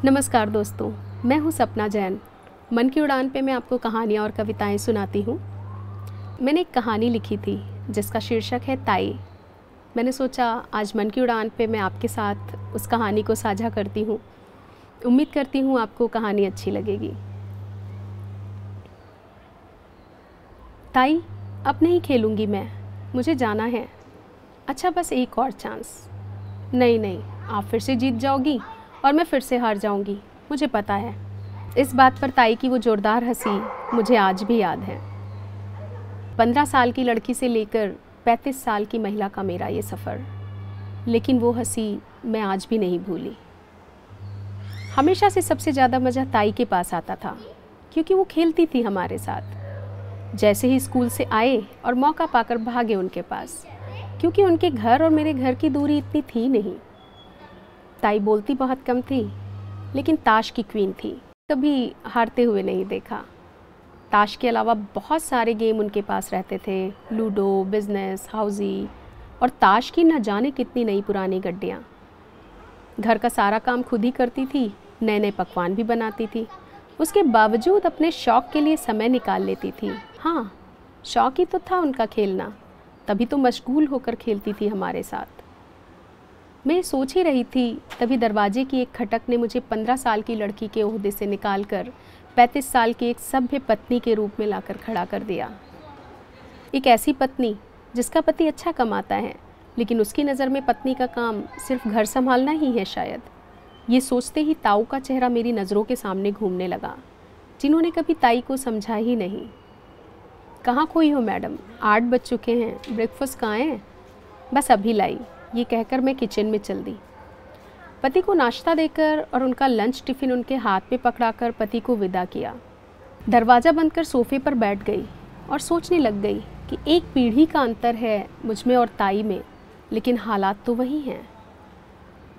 नमस्कार दोस्तों, मैं हूँ सपना जैन। मन की उड़ान पे मैं आपको कहानियाँ और कविताएं सुनाती हूँ। मैंने एक कहानी लिखी थी जिसका शीर्षक है ताई। मैंने सोचा आज मन की उड़ान पे मैं आपके साथ उस कहानी को साझा करती हूँ। उम्मीद करती हूँ आपको कहानी अच्छी लगेगी। ताई, अब नहीं खेलूँगी मैं, मुझे जाना है। अच्छा, बस एक और चांस। नहीं, आप फिर से जीत जाओगी और मैं फिर से हार जाऊंगी, मुझे पता है। इस बात पर ताई की वो जोरदार हंसी मुझे आज भी याद है। 15 साल की लड़की से लेकर 35 साल की महिला का मेरा ये सफ़र, लेकिन वो हंसी मैं आज भी नहीं भूली। हमेशा से सबसे ज़्यादा मज़ा ताई के पास आता था, क्योंकि वो खेलती थी हमारे साथ। जैसे ही स्कूल से आए और मौका पाकर भागे उनके पास, क्योंकि उनके घर और मेरे घर की दूरी इतनी थी नहीं। ताई बोलती बहुत कम थी, लेकिन ताश की क्वीन थी। कभी हारते हुए नहीं देखा। ताश के अलावा बहुत सारे गेम उनके पास रहते थे, लूडो, बिजनेस, हाउजी और ताश की न जाने कितनी नई पुरानी गड्डियाँ। घर का सारा काम खुद ही करती थी, नए नए पकवान भी बनाती थी। उसके बावजूद अपने शौक़ के लिए समय निकाल लेती थी। हाँ, शौक़ ही तो था उनका खेलना, तभी तो मशगूल होकर खेलती थी हमारे साथ। मैं सोच ही रही थी, तभी दरवाजे की एक खटक ने मुझे 15 साल की लड़की के ओहदे से निकालकर 35 साल की एक सभ्य पत्नी के रूप में लाकर खड़ा कर दिया। एक ऐसी पत्नी जिसका पति अच्छा कमाता है, लेकिन उसकी नज़र में पत्नी का काम सिर्फ घर संभालना ही है शायद। ये सोचते ही ताऊ का चेहरा मेरी नज़रों के सामने घूमने लगा, जिन्होंने कभी ताई को समझा ही नहीं। कहाँ खोई हो मैडम, 8 बज चुके हैं, ब्रेकफास्ट कहाँ है? बस अभी लाई, ये कहकर मैं किचन में चल दी। पति को नाश्ता देकर और उनका लंच टिफ़िन उनके हाथ में पकड़ाकर पति को विदा किया। दरवाज़ा बंद कर सोफ़े पर बैठ गई और सोचने लग गई कि एक पीढ़ी का अंतर है मुझ में और ताई में, लेकिन हालात तो वही हैं।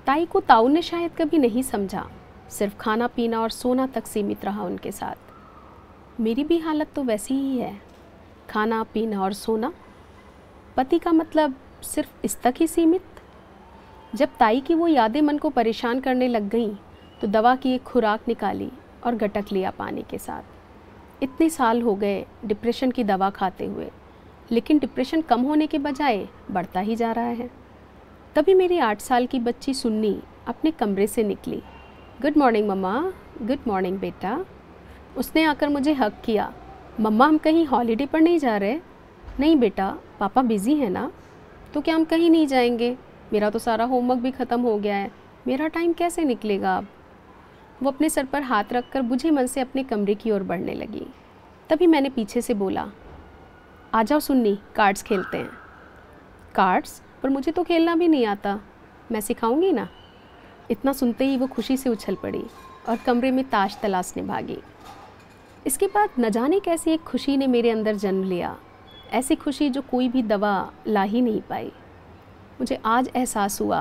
ताई को ताऊ ने शायद कभी नहीं समझा, सिर्फ खाना पीना और सोना तक सीमित रहा उनके साथ। मेरी भी हालत तो वैसी ही है, खाना पीना और सोना। पति का मतलब सिर्फ इस तक ही सीमित। जब ताई की वो यादें मन को परेशान करने लग गईं, तो दवा की एक खुराक निकाली और गटक लिया पानी के साथ। इतने साल हो गए डिप्रेशन की दवा खाते हुए, लेकिन डिप्रेशन कम होने के बजाय बढ़ता ही जा रहा है। तभी मेरी 8 साल की बच्ची सुन्नी अपने कमरे से निकली। गुड मॉर्निंग मम्मा। गुड मॉर्निंग बेटा। उसने आकर मुझे हग किया। मम्मा, हम कहीं हॉलीडे पर नहीं जा रहे? नहीं बेटा, पापा बिज़ी है ना। तो क्या हम कहीं नहीं जाएंगे? मेरा तो सारा होमवर्क भी ख़त्म हो गया है, मेरा टाइम कैसे निकलेगा अब? वो अपने सर पर हाथ रखकर बुझे मन से अपने कमरे की ओर बढ़ने लगी। तभी मैंने पीछे से बोला, आ जाओ सुन्नी, कार्ड्स खेलते हैं। कार्ड्स? पर मुझे तो खेलना भी नहीं आता। मैं सिखाऊंगी ना। इतना सुनते ही वो खुशी से उछल पड़ी और कमरे में ताश तलाशने भागी। इसके बाद न जाने कैसी एक खुशी ने मेरे अंदर जन्म लिया, ऐसी खुशी जो कोई भी दवा ला ही नहीं पाई। मुझे आज एहसास हुआ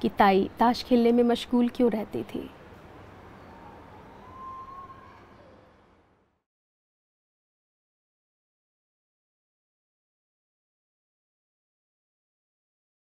कि ताई ताश खेलने में मशगूल क्यों रहती थी।